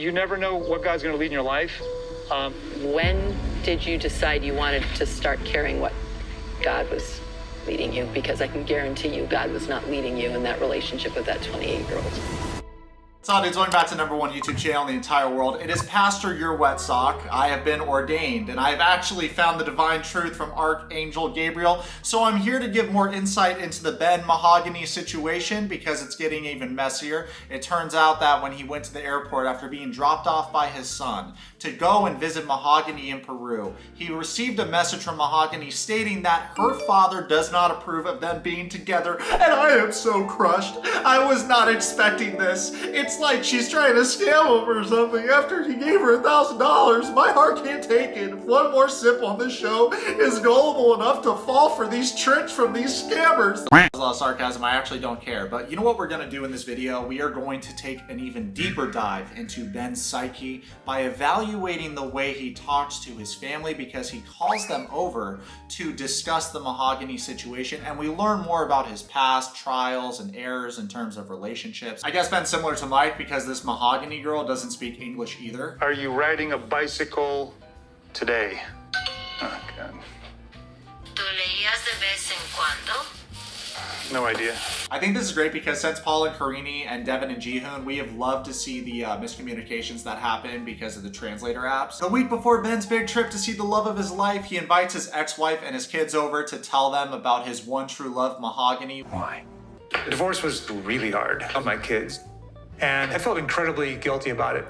You never know what God's going to lead in your life. When did you decide you wanted to start caring what God was leading you? Because I can guarantee you God was not leading you in that relationship with that 28-year-old. What's up, dudes? Welcome back to the #1 YouTube channel in the entire world. It is Pastor Yourwetsock. I have been ordained, and I have actually found the divine truth from Archangel Gabriel. So I'm here to give more insight into the Ben Mahogany situation because it's getting even messier. It turns out that when he went to the airport after being dropped off by his son to go and visit Mahogany in Peru, he received a message from Mahogany stating that her father does not approve of them being together. And I am so crushed. I was not expecting this. It's like she's trying to scam him or something after he gave her $1,000. My heart can't take it. If one more sip on this show is gullible enough to fall for these tricks from these scammers. There's a lot of sarcasm. I actually don't care. But you know what we're going to do in this video? We are going to take an even deeper dive into Ben's psyche by evaluating the way he talks to his family, because he calls them over to discuss the Mahogany situation, and we learn more about his past trials and errors in terms of relationships. I guess Ben's similar to Mike because this Mahogany girl doesn't speak English either. Are you riding a bicycle today? Oh, God. ¿Tú leías de vez en cuando? No idea. I think this is great because since Paul and Karini and Devin and Jihoon, we have loved to see the miscommunications that happen because of the translator apps. The week before Ben's big trip to see the love of his life, he invites his ex-wife and his kids over to tell them about his one true love, Mahogany. Why? The divorce was really hard on my kids, and I felt incredibly guilty about it.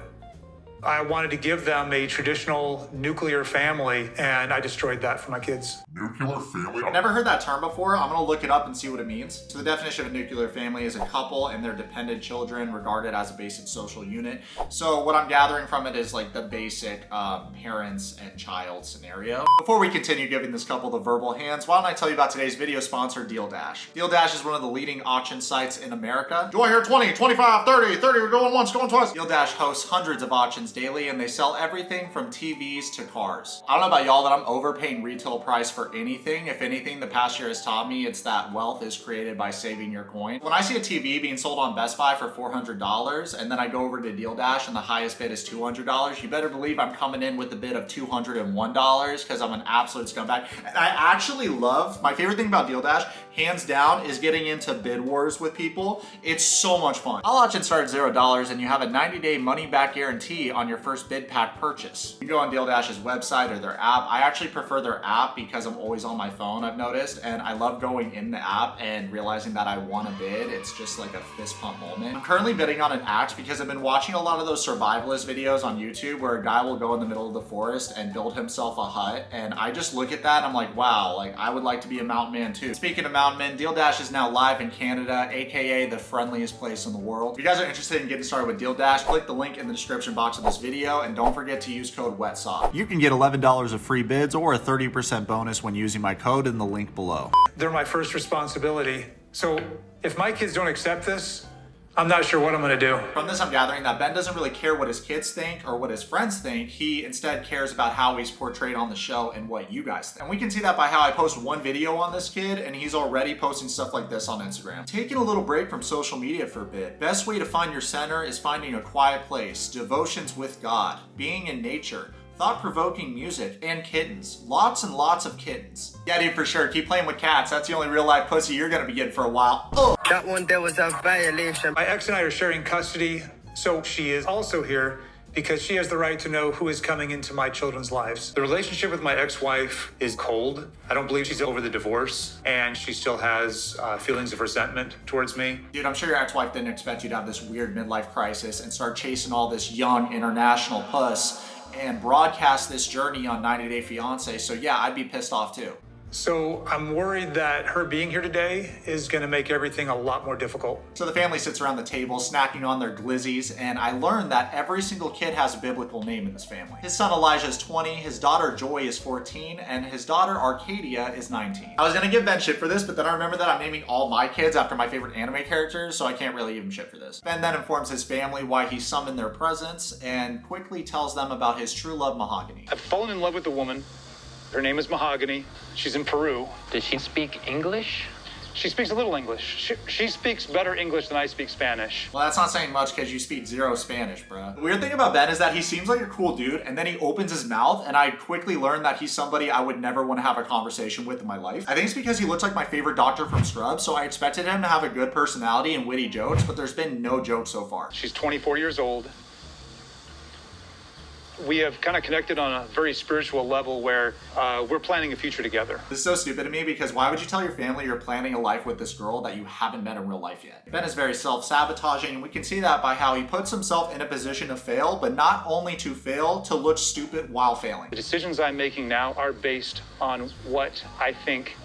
I wanted to give them a traditional nuclear family, and I destroyed that for my kids. Nuclear family? I've never heard that term before. I'm gonna look it up and see what it means. So the definition of a nuclear family is a couple and their dependent children regarded as a basic social unit. So what I'm gathering from it is like the basic parents and child scenario. Before we continue giving this couple the verbal hands, why don't I tell you about today's video sponsor, DealDash. DealDash is one of the leading auction sites in America. Do I hear 20, 25, 30, we're going once, going twice? DealDash hosts hundreds of auctions daily, and they sell everything from TVs to cars. I don't know about y'all, but I'm overpaying retail price for anything. If anything, the past year has taught me it's that wealth is created by saving your coin. When I see a TV being sold on Best Buy for $400 and then I go over to DealDash and the highest bid is $200, you better believe I'm coming in with a bid of $201 because I'm an absolute scumbag. And I actually love, my favorite thing about DealDash, hands down, is getting into bid wars with people. It's so much fun. All auctions start at $0 and you have a 90-day money-back guarantee on your first bid pack purchase. You can go on DealDash's website or their app. I actually prefer their app because I'm always on my phone, I've noticed, and I love going in the app and realizing that I want to bid. It's just like a fist pump moment. I'm currently bidding on an axe because I've been watching a lot of those survivalist videos on YouTube where a guy will go in the middle of the forest and build himself a hut, and I just look at that and I'm like, wow, like I would like to be a mountain man too. Speaking of mountain men, DealDash is now live in Canada, aka the friendliest place in the world. If you guys are interested in getting started with DealDash, click the link in the description box of this video, and don't forget to use code WETSOCK. You can get $11 of free bids or a 30% bonus when using my code in the link below. They're my first responsibility. So if my kids don't accept this, I'm not sure what I'm gonna do. From this, I'm gathering that Ben doesn't really care what his kids think or what his friends think. He instead cares about how he's portrayed on the show and what you guys think. And we can see that by how I post one video on this kid and he's already posting stuff like this on Instagram. Taking a little break from social media for a bit. Best way to find your center is finding a quiet place, devotions with God, being in nature, thought-provoking music, and kittens. Lots and lots of kittens. Yeah, dude, for sure. Keep playing with cats. That's the only real-life pussy you're gonna be getting for a while. Ugh. That one there was a violation. My ex and I are sharing custody, so she is also here because she has the right to know who is coming into my children's lives. The relationship with my ex-wife is cold. I don't believe she's over the divorce, and she still has feelings of resentment towards me. Dude, I'm sure your ex-wife didn't expect you to have this weird midlife crisis and start chasing all this young international puss and broadcast this journey on 90 Day Fiancé. So yeah, I'd be pissed off too. So I'm worried that her being here today is gonna make everything a lot more difficult. So the family sits around the table snacking on their glizzies, and I learned that every single kid has a biblical name in this family. His son Elijah is 20, his daughter Joy is 14, and his daughter Arcadia is 19. I was gonna give Ben shit for this, but then I remember that I'm naming all my kids after my favorite anime characters, so I can't really give him shit for this. Ben then informs his family why he summoned their presence and quickly tells them about his true love, Mahogany. I've fallen in love with a woman. Her name is Mahogany. She's in Peru. Does she speak English? She speaks a little English. She speaks better English than I speak Spanish. Well, that's not saying much because you speak zero Spanish, bro. The weird thing about Ben is that he seems like a cool dude, and then he opens his mouth, and I quickly learned that he's somebody I would never want to have a conversation with in my life. I think it's because he looks like my favorite doctor from Scrubs, so I expected him to have a good personality and witty jokes, but there's been no jokes so far. She's 24 years old. We have kind of connected on a very spiritual level where we're planning a future together. This is so stupid to me because why would you tell your family you're planning a life with this girl that you haven't met in real life yet? Ben is very self-sabotaging, and we can see that by how he puts himself in a position to fail, but not only to fail, to look stupid while failing. The decisions I'm making now are based on what I think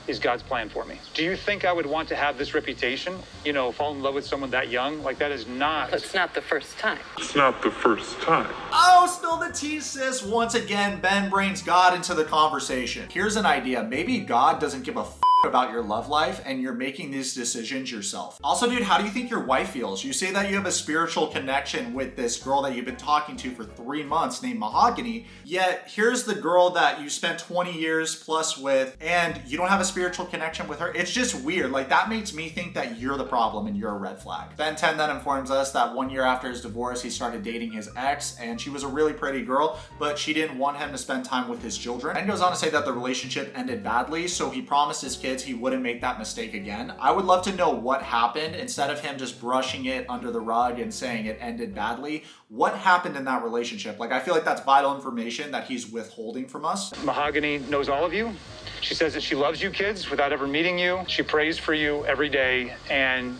is God's plan for me. Do you think I would want to have this reputation? You know, fall in love with someone that young? Like, that is not... It's not the first time. It's not the first time. Oh, spill the tea, sis. Once again, Ben brings God into the conversation. Here's an idea. Maybe God doesn't give a about your love life and you're making these decisions yourself. Also, dude, how do you think your wife feels? You say that you have a spiritual connection with this girl that you've been talking to for 3 months named Mahogany, yet here's the girl that you spent 20 years plus with and you don't have a spiritual connection with her. It's just weird. Like, that makes me think that you're the problem and you're a red flag. Ben 10 then informs us that 1 year after his divorce, he started dating his ex, and she was a really pretty girl, but she didn't want him to spend time with his children. Ben goes on to say that the relationship ended badly, so he promised his kids he wouldn't make that mistake again. I would love to know what happened instead of him just brushing it under the rug and saying it ended badly. What happened in that relationship? Like, I feel like that's vital information that he's withholding from us. Mahogany knows all of you. She says that she loves you kids without ever meeting you. She prays for you every day, and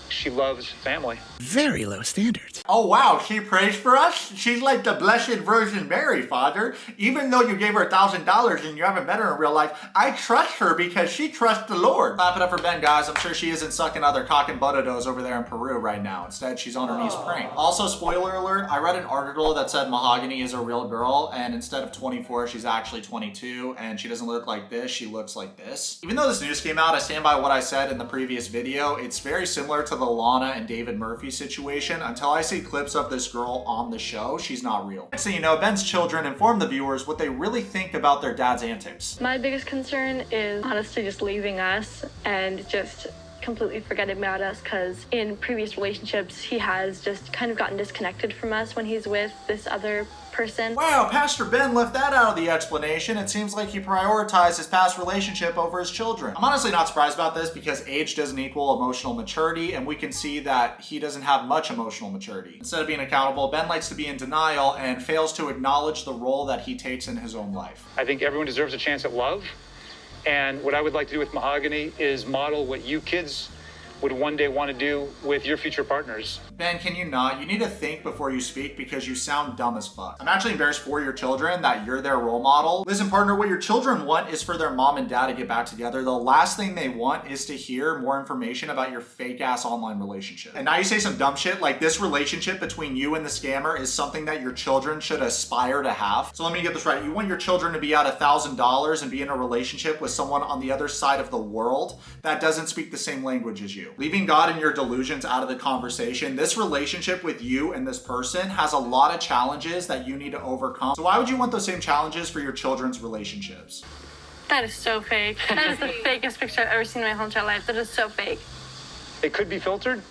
she loves family. Very low standards. Oh wow, she prays for us? She's like the Blessed Virgin Mary, Father. Even though you gave her $1,000 and you haven't met her in real life, I trust her because she trusts the Lord. Clap it up for Ben, guys. I'm sure she isn't sucking other cock and buttados over there in Peru right now. Instead, she's on her knees praying. Also, spoiler alert, I read an article that said Mahogany is a real girl, and instead of 24, she's actually 22, and she doesn't look like this, she looks like this. Even though this news came out, I stand by what I said in the previous video. It's very similar to the Lana and David Murphy situation. Until I see clips of this girl on the show, she's not real. So, you know, Ben's children inform the viewers what they really think about their dad's antics. My biggest concern is honestly just leaving us and just completely forgetting about us, because in previous relationships he has just kind of gotten disconnected from us when he's with this other person. Wow, Pastor Ben left that out of the explanation. It seems like he prioritized his past relationship over his children. I'm honestly not surprised about this because age doesn't equal emotional maturity, and we can see that he doesn't have much emotional maturity. Instead of being accountable, Ben likes to be in denial and fails to acknowledge the role that he takes in his own life. I think everyone deserves a chance at love. And what I would like to do with Mahogany is model what you kids would one day want to do with your future partners. Ben, can you not? You need to think before you speak because you sound dumb as fuck. I'm actually embarrassed for your children that you're their role model. Listen, partner, what your children want is for their mom and dad to get back together. The last thing they want is to hear more information about your fake ass online relationship. And now you say some dumb shit like this relationship between you and the scammer is something that your children should aspire to have. So let me get this right. You want your children to be out $1,000 and be in a relationship with someone on the other side of the world that doesn't speak the same language as you. Leaving God and your delusions out of the conversation, this relationship with you and this person has a lot of challenges that you need to overcome. So why would you want those same challenges for your children's relationships? That is so fake. That is the fakest picture I've ever seen in my whole entire life. That is so fake. It could be filtered.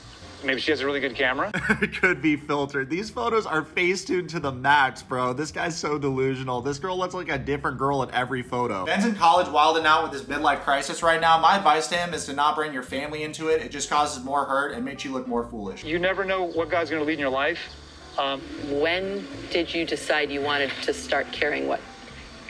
Maybe she has a really good camera. It could be filtered. These photos are face-tuned to the max, bro. This guy's so delusional. This girl looks like a different girl in every photo. Ben's in college wilding out with his midlife crisis right now. My advice to him is to not bring your family into it. It just causes more hurt and makes you look more foolish. You never know what God's going to lead in your life. When did you decide you wanted to start caring what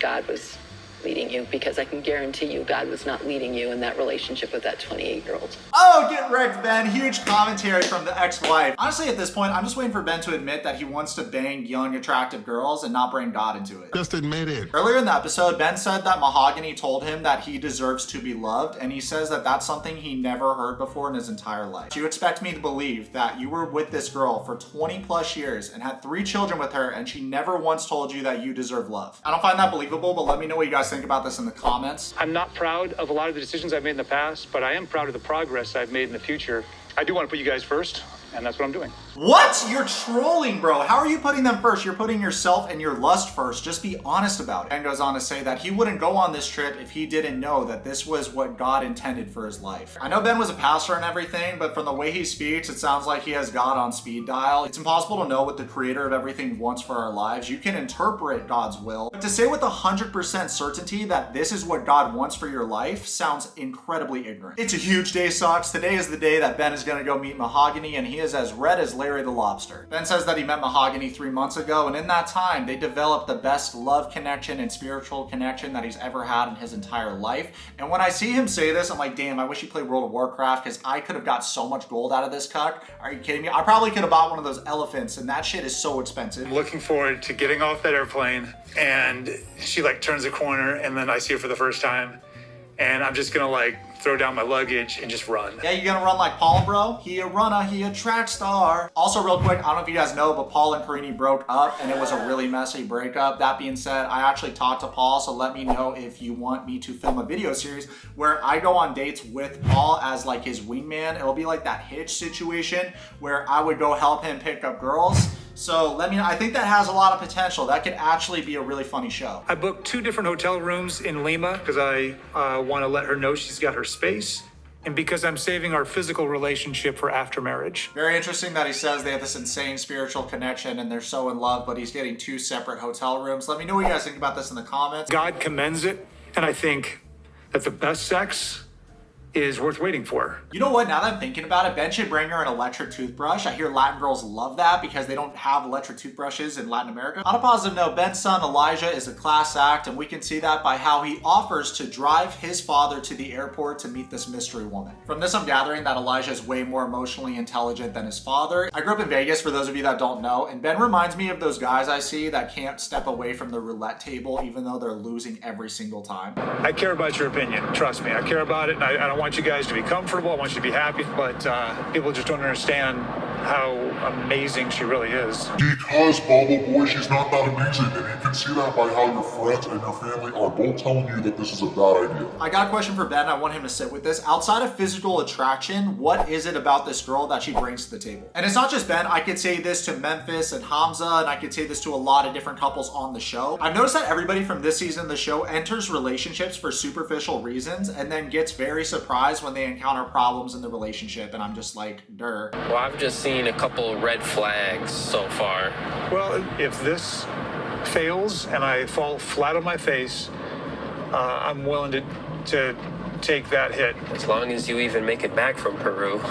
God was leading you? Because I can guarantee you God was not leading you in that relationship with that 28-year-old. Oh, get wrecked, Ben. Huge commentary from the ex-wife. Honestly, at this point, I'm just waiting for Ben to admit that he wants to bang young, attractive girls and not bring God into it. Just admit it. Earlier in the episode, Ben said that Mahogany told him that he deserves to be loved, and he says that that's something he never heard before in his entire life. Do you expect me to believe that you were with this girl for 20 plus years and had 3 children with her, and she never once told you that you deserve love? I don't find that believable, but let me know what you guys think about this in the comments. I'm not proud of a lot of the decisions I've made in the past, but I am proud of the progress I've made in the future. I do want to put you guys first, and that's what I'm doing. What? You're trolling, bro. How are you putting them first? You're putting yourself and your lust first. Just be honest about it. Ben goes on to say that he wouldn't go on this trip if he didn't know that this was what God intended for his life. I know Ben was a pastor and everything, but from the way he speaks, it sounds like he has God on speed dial. It's impossible to know what the creator of everything wants for our lives. You can interpret God's will, but to say with 100% certainty that this is what God wants for your life sounds incredibly ignorant. It's a huge day, Socks. Today is the day that Ben is going to go meet Mahogany, and he is as red as Larry the Lobster. Ben says that he met Mahogany 3 months ago, and in that time, they developed the best love connection and spiritual connection that he's ever had in his entire life. And when I see him say this, I'm like, damn, I wish he played World of Warcraft, because I could have got so much gold out of this cuck. Are you kidding me? I probably could have bought one of those elephants, and that shit is so expensive. I'm looking forward to getting off that airplane, and she like turns a corner, and then I see her for the first time, and I'm just gonna like throw down my luggage and just run. Yeah, you gonna run like Paul, bro? He a runner, he a track star. Also, real quick, I don't know if you guys know, but Paul and Perini broke up, and it was a really messy breakup. That being said, I actually talked to Paul, so let me know if you want me to film a video series where I go on dates with Paul as like his wingman. It'll be like that Hitch situation where I would go help him pick up girls. So let me know. I think that has a lot of potential. That could actually be a really funny show. I booked 2 different hotel rooms in Lima because I want to let her know she's got her space, and because I'm saving our physical relationship for after marriage. Very interesting that he says they have this insane spiritual connection and they're so in love, but he's getting 2 separate hotel rooms. Let me know what you guys think about this in the comments. God commends it, and I think that the best sex is worth waiting for. You know what? Now that I'm thinking about it, Ben should bring her an electric toothbrush. I hear Latin girls love that because they don't have electric toothbrushes in Latin America. On a positive note, Ben's son Elijah is a class act, and we can see that by how he offers to drive his father to the airport to meet this mystery woman. From this, I'm gathering that Elijah is way more emotionally intelligent than his father. I grew up in Vegas, for those of you that don't know, and Ben reminds me of those guys I see that can't step away from the roulette table even though they're losing every single time. I care about your opinion. Trust me, I care about it, and I don't want you guys to be comfortable. I want you to be happy, but people just don't understand how amazing she really is. Because, Bubble Boy, she's not that amazing, and you can see that by how your friends and your family are both telling you that this is a bad idea. I got a question for Ben. I want him to sit with this. Outside of physical attraction, what is it about this girl that she brings to the table? And it's not just Ben. I could say this to Memphis and Hamza, and I could say this to a lot of different couples on the show. I've noticed that everybody from this season of the show enters relationships for superficial reasons and then gets very surprised when they encounter problems in the relationship, and I'm just like, durr. Well, I've just seen a couple red flags so far. Well, if this fails and I fall flat on my face, I'm willing to take that hit. As long as you even make it back from Peru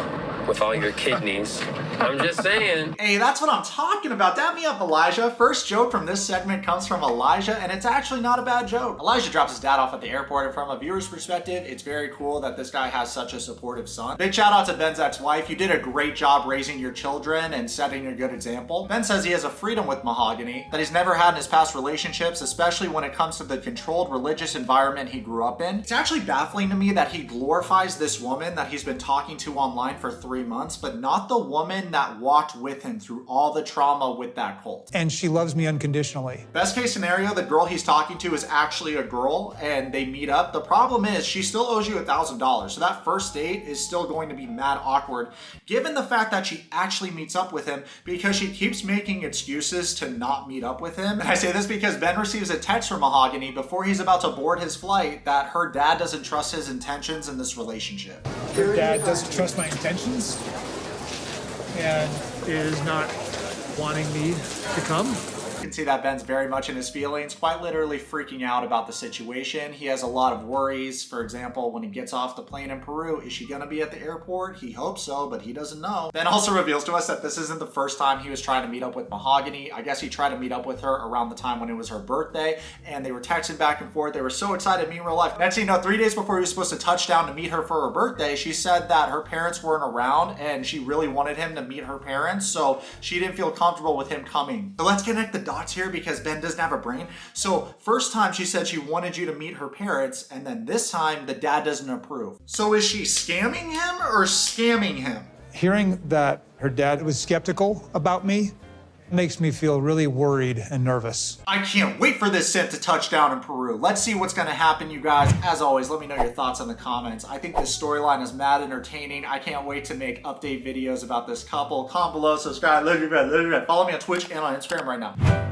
with all your kidneys. I'm just saying. Hey, that's what I'm talking about. Dab me up, Elijah. First joke from this segment comes from Elijah, and it's actually not a bad joke. Elijah drops his dad off at the airport, and from a viewer's perspective, it's very cool that this guy has such a supportive son. Big shout out to Ben's ex-wife. You did a great job raising your children and setting a good example. Ben says he has a freedom with Mahogany that he's never had in his past relationships, especially when it comes to the controlled religious environment he grew up in. It's actually baffling to me that he glorifies this woman that he's been talking to online for 3 months, but not the woman that walked with him through all the trauma with that cult. And she loves me unconditionally. Best case scenario, the girl he's talking to is actually a girl and they meet up. The problem is she still owes you $1,000. So that first date is still going to be mad awkward given the fact that she actually meets up with him because she keeps making excuses to not meet up with him. And I say this because Ben receives a text from Mahogany before he's about to board his flight that her dad doesn't trust his intentions in this relationship. Your dad doesn't trust my intentions and is not wanting me to come. You can see that Ben's very much in his feelings, quite literally freaking out about the situation. He has a lot of worries. For example, when he gets off the plane in Peru, is she gonna be at the airport? He hopes so, but he doesn't know. Ben also reveals to us that this isn't the first time he was trying to meet up with Mahogany. I guess he tried to meet up with her around the time when it was her birthday, and they were texting back and forth. They were so excited to meet in real life. Next thing you know, 3 days before he was supposed to touch down to meet her for her birthday, she said that her parents weren't around and she really wanted him to meet her parents, so she didn't feel comfortable with him coming. So let's connect the dots here because Ben doesn't have a brain. So first time she said she wanted you to meet her parents, and then this time the dad doesn't approve. So is she scamming him or scamming him? Hearing that her dad was skeptical about me makes me feel really worried and nervous. I can't wait for this scent to touch down in Peru. Let's see what's gonna happen, you guys. As always, let me know your thoughts in the comments. I think this storyline is mad entertaining. I can't wait to make update videos about this couple. Comment below, subscribe, love you, man. Follow me on Twitch and on Instagram right now.